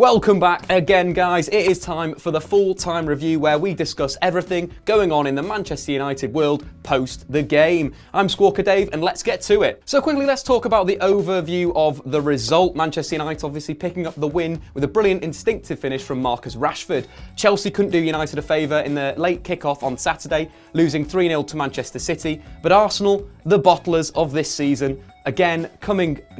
Welcome back again, guys. It is time for the full-time review where we discuss everything going on in the Manchester United world post the game. I'm Squawker Dave and let's get to it. So quickly, let's talk about the overview of the result. Manchester United obviously picking up the win with a brilliant instinctive finish from Marcus Rashford. Chelsea couldn't do United a favour in the late kick-off on Saturday, losing 3-0 to Manchester City. But Arsenal, the bottlers of this season, again,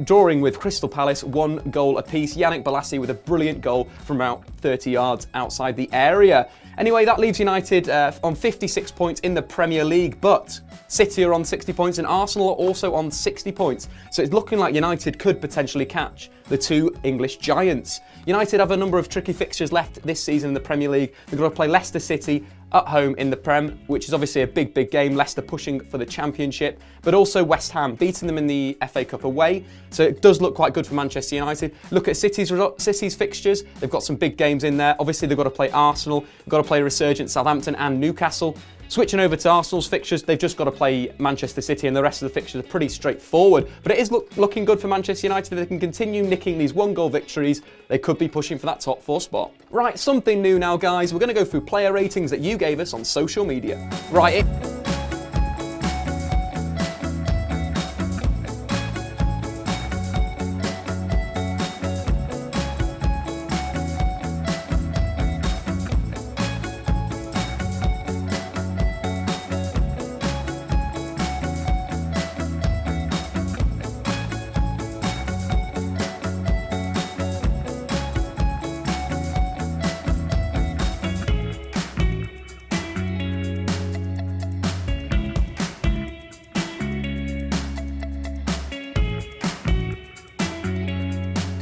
drawing with Crystal Palace, 1 goal apiece. Yannick Bolasie with a brilliant goal from about 30 yards outside the area. Anyway, that leaves United on 56 points in the Premier League, but City are on 60 points and Arsenal are also on 60 points. So it's looking like United could potentially catch the 2 English giants. United have a number of tricky fixtures left this season in the Premier League. They've got to play Leicester City at home in the Prem, which is obviously a big game. Leicester pushing for the Championship, but also West Ham, beating them in the FA Cup away. So it does look quite good for Manchester United. Look at City's fixtures. They've got some big games in there. Obviously, they've got to play Arsenal. They've got to play resurgent Southampton and Newcastle. Switching over to Arsenal's fixtures, they've just got to play Manchester City and the rest of the fixtures are pretty straightforward. But it is looking good for Manchester United. If they can continue nicking these 1-goal victories, they could be pushing for that top 4 spot. Right, something new now, guys. We're going to go through player ratings that you gave us on social media. Right.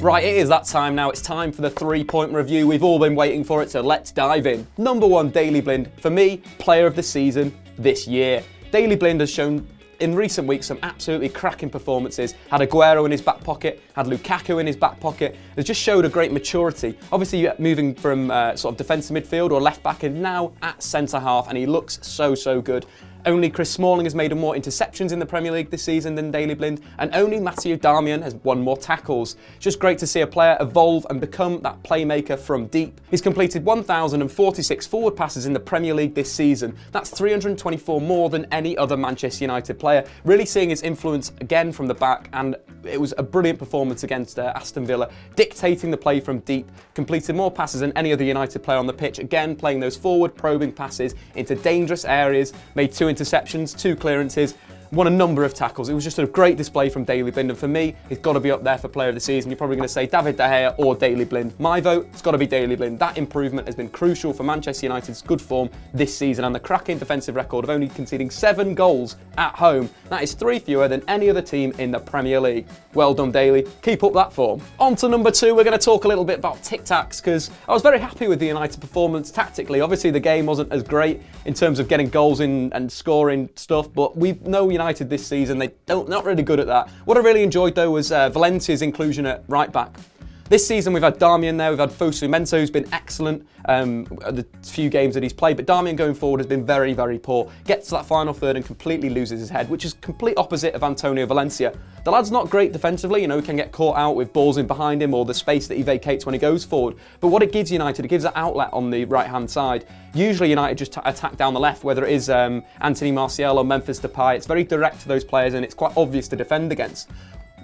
Right, it is that time now. It's time for the 3-point review. We've all been waiting for it, so let's dive in. Number 1, Daley Blind. For me, player of the season this year. Daley Blind has shown in recent weeks some absolutely cracking performances. Had Aguero in his back pocket, had Lukaku in his back pocket. Has just showed a great maturity. Obviously moving from sort of defensive midfield or left back and now at centre half, and he looks so good. Only Chris Smalling has made more interceptions in the Premier League this season than Daley Blind, and only Mathieu Darmian has won more tackles. Just great to see a player evolve and become that playmaker from deep. He's completed 1,046 forward passes in the Premier League this season. That's 324 more than any other Manchester United player. Really seeing his influence again from the back, and it was a brilliant performance against Aston Villa, dictating the play from deep, completed more passes than any other United player on the pitch, again playing those forward probing passes into dangerous areas, made 2 interceptions, 2 clearances, won a number of tackles. It was just a great display from Daley Blind, and for me, he's got to be up there for player of the season. You're probably going to say David De Gea or Daley Blind. My vote, it's got to be Daley Blind. That improvement has been crucial for Manchester United's good form this season and the cracking defensive record of only conceding 7 goals at home. That is 3 fewer than any other team in the Premier League. Well done, Daley. Keep up that form. On to number 2, we're going to talk a little bit about tic-tacs, because I was very happy with the United performance tactically. Obviously, the game wasn't as great in terms of getting goals in and scoring stuff, but we know United this season, not really good at that. What I really enjoyed though was Valencia's inclusion at right back. This season we've had Darmian there, we've had Fosu Mensah, who's been excellent the few games that he's played, but Darmian going forward has been very poor. Gets to that final third and completely loses his head, which is complete opposite of Antonio Valencia. The lad's not great defensively, he can get caught out with balls in behind him or the space that he vacates when he goes forward. But what it gives United, it gives an outlet on the right-hand side. Usually United just attack down the left, whether it is Anthony Martial or Memphis Depay. It's very direct to those players and it's quite obvious to defend against.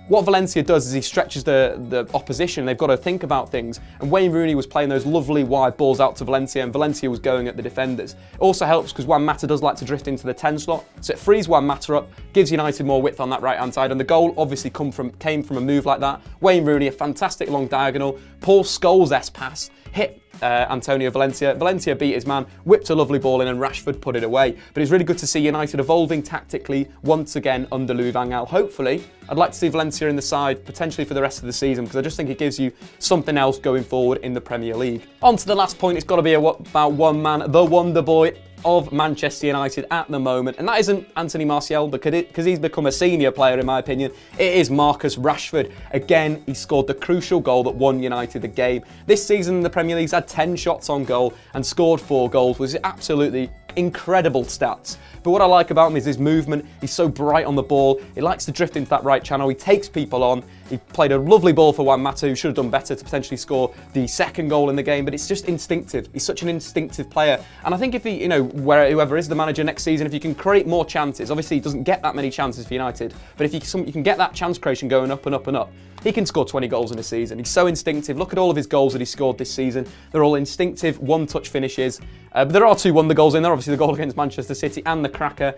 What Valencia does is he stretches the opposition. They've got to think about things. And Wayne Rooney was playing those lovely wide balls out to Valencia, and Valencia was going at the defenders. It also helps because Juan Mata does like to drift into the 10 slot, so it frees Juan Mata up, gives United more width on that right-hand side, and the goal obviously came from a move like that. Wayne Rooney, a fantastic long diagonal. Paul Scholes' pass hit Antonio Valencia. Valencia beat his man, whipped a lovely ball in, and Rashford put it away. But it's really good to see United evolving tactically once again under Louis van Gaal. Hopefully, I'd like to see Valencia in the side, potentially for the rest of the season, because I just think it gives you something else going forward in the Premier League. On to the last point, it's got to be about one man, the wonder boy of Manchester United at the moment, and that isn't Anthony Martial because he's become a senior player in my opinion. It is Marcus Rashford. Again, he scored the crucial goal that won United the game. This season in the Premier League's had 10 shots on goal and scored 4 goals, which is absolutely incredible stats. But what I like about him is his movement. He's so bright on the ball. He likes to drift into that right channel. He takes people on. He played a lovely ball for Juan Mata, who should have done better to potentially score the second goal in the game, but it's just instinctive. He's such an instinctive player. And I think if he, whoever is the manager next season, if you can create more chances, obviously he doesn't get that many chances for United, but if you can get that chance creation going up and up and up, he can score 20 goals in a season. He's so instinctive. Look at all of his goals that he scored this season. They're all instinctive, one-touch finishes. But there are 2 wonder goals in there, obviously the goal against Manchester City and the cracker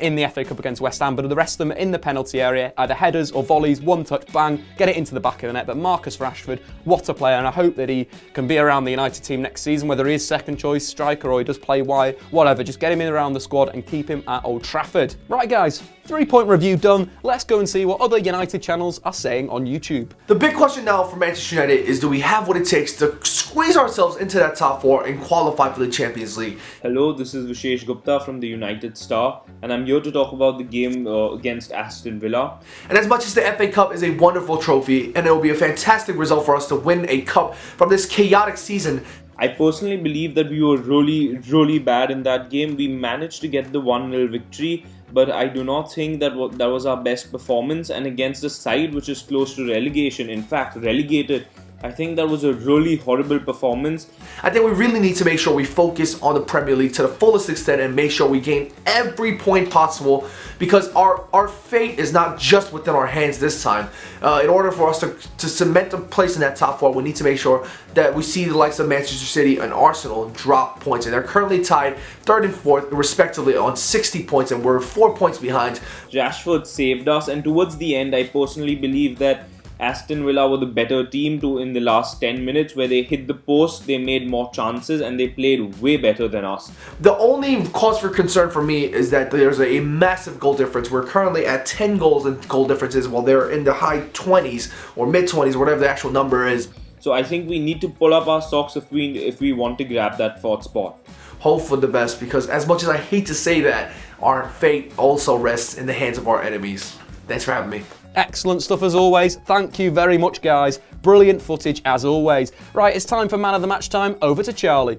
in the FA Cup against West Ham, but the rest of them in the penalty area, either headers or volleys, one-touch, bang, get it into the back of the net. But Marcus Rashford, what a player, and I hope that he can be around the United team next season, whether he is second choice striker or he does play wide, whatever, just get him in around the squad and keep him at Old Trafford. Right guys, 3-point review done. Let's go and see what other United channels are saying on YouTube. The big question now for Manchester United is, do we have what it takes to squeeze ourselves into that top 4 and qualify for the Champions League? Hello, this is Vishesh Gupta from the United Star, and I'm here to talk about the game against Aston Villa. And as much as the FA Cup is a wonderful trophy, and it will be a fantastic result for us to win a cup from this chaotic season, I personally believe that we were really bad in that game. We managed to get the 1-0 victory, but I do not think that was our best performance, and against a side which is close to relegation, in fact relegated, I think that was a really horrible performance. I think we really need to make sure we focus on the Premier League to the fullest extent and make sure we gain every point possible, because our fate is not just within our hands this time. In order for us to cement a place in that top 4, we need to make sure that we see the likes of Manchester City and Arsenal drop points, and they're currently tied 3rd and 4th respectively on 60 points, and we're 4 points behind. Rashford saved us, and towards the end I personally believe that Aston Villa were the better team in the last 10 minutes, where they hit the post, they made more chances, and they played way better than us. The only cause for concern for me is that there's a massive goal difference. We're currently at 10 goals in goal differences, while they're in the high 20s or mid 20s, whatever the actual number is. So I think we need to pull up our socks if we want to grab that 4th spot. Hope for the best, because as much as I hate to say that, our fate also rests in the hands of our enemies. Thanks for having me. Excellent stuff as always. Thank you very much, guys. Brilliant footage as always. Right, it's time for Man of the Match time. Over to Charlie.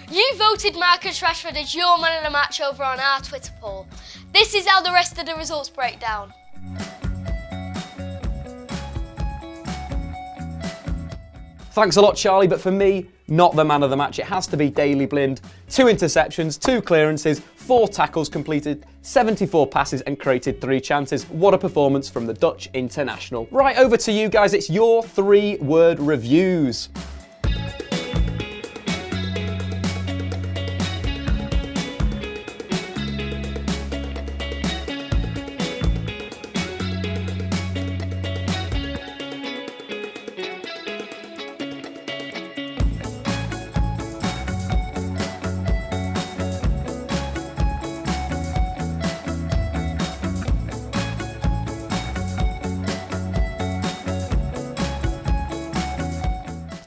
You voted Marcus Rashford as your Man of the Match over on our Twitter poll. This is how the rest of the results break down. Thanks a lot, Charlie, but for me, not the man of the match. It has to be Daley Blind. 2 interceptions, 2 clearances, 4 tackles completed, 74 passes and created 3 chances. What a performance from the Dutch international. Right, over to you guys. It's your 3-word reviews.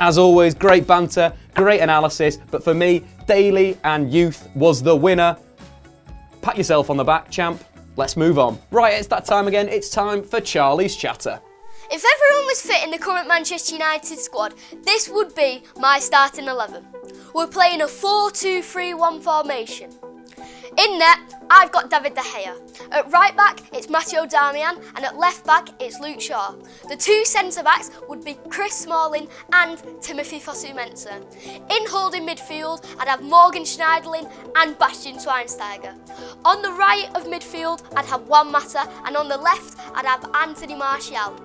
As always, great banter, great analysis, but for me, Daley and Youth was the winner. Pat yourself on the back, champ. Let's move on. Right, it's that time again. It's time for Charlie's Chatter. If everyone was fit in the current Manchester United squad, this would be my starting 11. We're playing a 4-2-3-1 formation. In net, I've got David De Gea. At right back, it's Matteo Darmian, and at left back, it's Luke Shaw. The 2 centre-backs would be Chris Smalling and Timothy Fosu-Mensah. In holding midfield, I'd have Morgan Schneiderlin and Bastian Schweinsteiger. On the right of midfield, I'd have Juan Mata, and on the left, I'd have Anthony Martial.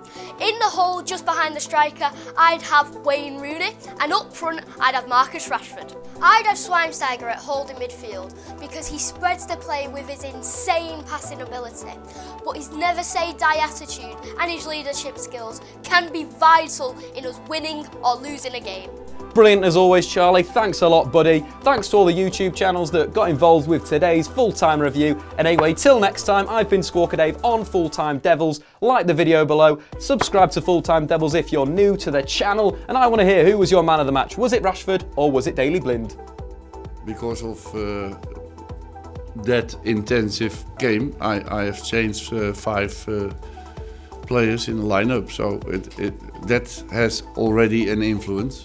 In the hole, just behind the striker, I'd have Wayne Rooney, and up front, I'd have Marcus Rashford. I'd have Schweinsteiger at holding midfield because he spreads the play with his insane passing ability, but his never say die attitude and his leadership skills can be vital in us winning or losing a game. Brilliant as always, Charlie. Thanks a lot, buddy. Thanks to all the YouTube channels that got involved with today's full-time review. And anyway, till next time, I've been Squawker Dave on Full Time Devils. Like the video below, subscribe to Full Time Devils if you're new to the channel, and I want to hear who was your man of the match. Was it Rashford or was it Daley Blind? Because of that intensive game, I have changed 5 players in the lineup, so that has already an influence.